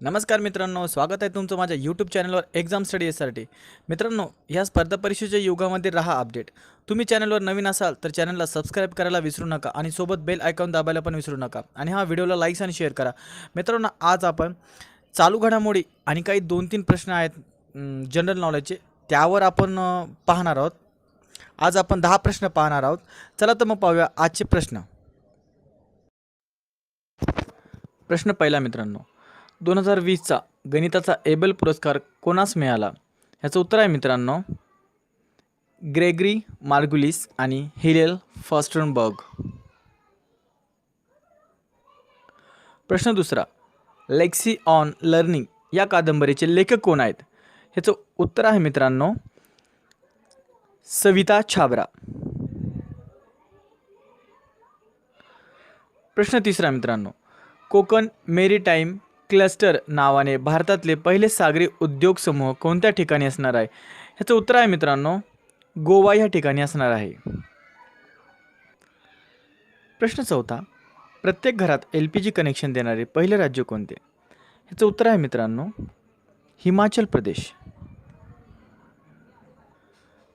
नमस्कार मित्रांनो, स्वागत आहे तुमचं माझ्या यूट्यूब चॅनलवर एक्झाम स्टडी यासाठी. मित्रांनो, या स्पर्धा परीक्षेच्या युगामध्ये राहा अपडेट. तुम्ही चॅनलवर नवीन असाल तर चॅनलला सबस्क्राईब करायला विसरू नका आणि सोबत बेल आयकॉन दाबायला पण विसरू नका आणि हा व्हिडिओला लाईक्स आणि शेअर करा. मित्रांनो, आज आपण चालू घडामोडी आणि काही 2-3 प्रश्न आहेत जनरल नॉलेजचे, त्यावर आपण पाहणार आहोत. आज आपण 10 प्रश्न पाहणार आहोत. चला तर मग पाहूया आजचे प्रश्न. प्रश्न पहिला मित्रांनो, 2020चा गणिताचा एबल पुरस्कार कोणास मिळाला? ह्याचं उत्तर आहे मित्रांनो, ग्रेगरी मार्गुलिस आणि हिलेल फॉस्टनबर्ग. प्रश्न दुसरा, लेक्सी ऑन लर्निंग या कादंबरीचे लेखक कोण आहेत? ह्याचं उत्तर आहे मित्रांनो, सविता छाबरा. प्रश्न तिसरा मित्रांनो, कोकण मेरीटाईम क्लस्टर नावाने भारतातले पहिले सागरी उद्योग समूह कोणत्या ठिकाणी असणार आहे? ह्याचं उत्तर आहे मित्रांनो, गोवा या ठिकाणी असणार आहे. प्रश्न चौथा, प्रत्येक घरात LPG कनेक्शन देणारे पहिले राज्य कोणते? ह्याचं उत्तर आहे मित्रांनो, हिमाचल प्रदेश.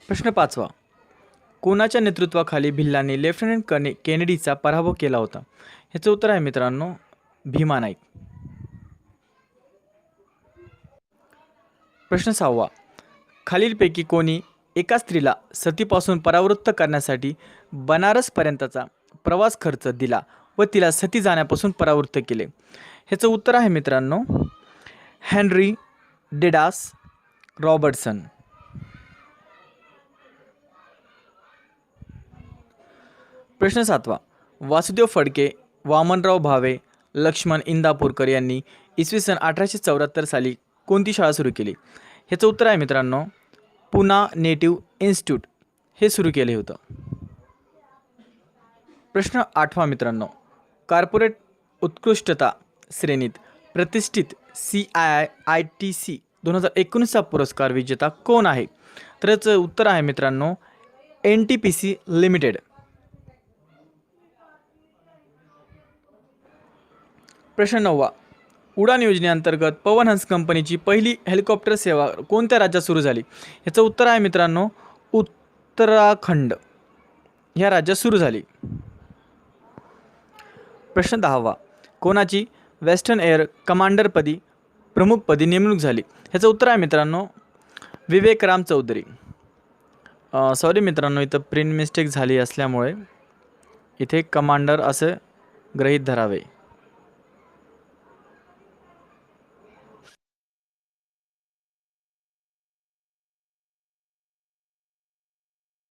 प्रश्न पाचवा, कोणाच्या नेतृत्वाखाली भिल्लांनी लेफ्टनंट केनेडीचा पराभव केला होता? ह्याचं उत्तर आहे मित्रांनो, भीमा नाईक. प्रश्न सहावा, खालीलपैकी कोणी एका स्त्रीला सतीपासून परावृत्त करण्यासाठी बनारसपर्यंतचा प्रवास खर्च दिला व तिला सती जाण्यापासून परावृत्त केले? ह्याचं उत्तर आहे मित्रांनो, हेनरी डेडास रॉबर्टसन. प्रश्न सातवा, वासुदेव फडके, वामनराव भावे, लक्ष्मण इंदापूरकर यांनी इसवी सन 1874 साली कोणती शाळा सुरू केली? ह्याचं उत्तर आहे मित्रांनो, पुना नेटिव्ह इन्स्टिट्यूट हे सुरू केले होतं. प्रश्न आठवा मित्रांनो, कॉर्पोरेट उत्कृष्टता श्रेणीत प्रतिष्ठित CIITC 2019चा पुरस्कार विजेता कोण आहे? तर याचं उत्तर आहे मित्रांनो, NTPC लिमिटेड. प्रश्न नववा, उडान योजनेअंतर्गत पवनहंस कंपनीची पहिली हेलिकॉप्टर सेवा कोणत्या राज्यात सुरू झाली? ह्याचं उत्तर आहे मित्रांनो, उत्तराखंड ह्या राज्यात सुरू झाली. प्रश्न दहावा, कोणाची वेस्टर्न एअर कमांडरपदी प्रमुखपदी नेमणूक झाली? ह्याचं उत्तर आहे मित्रांनो, विवेक राम चौधरी. सॉरी मित्रांनो, इथं प्रिंट मिस्टेक झाली असल्यामुळे इथे कमांडर असं गृहीत धरावे.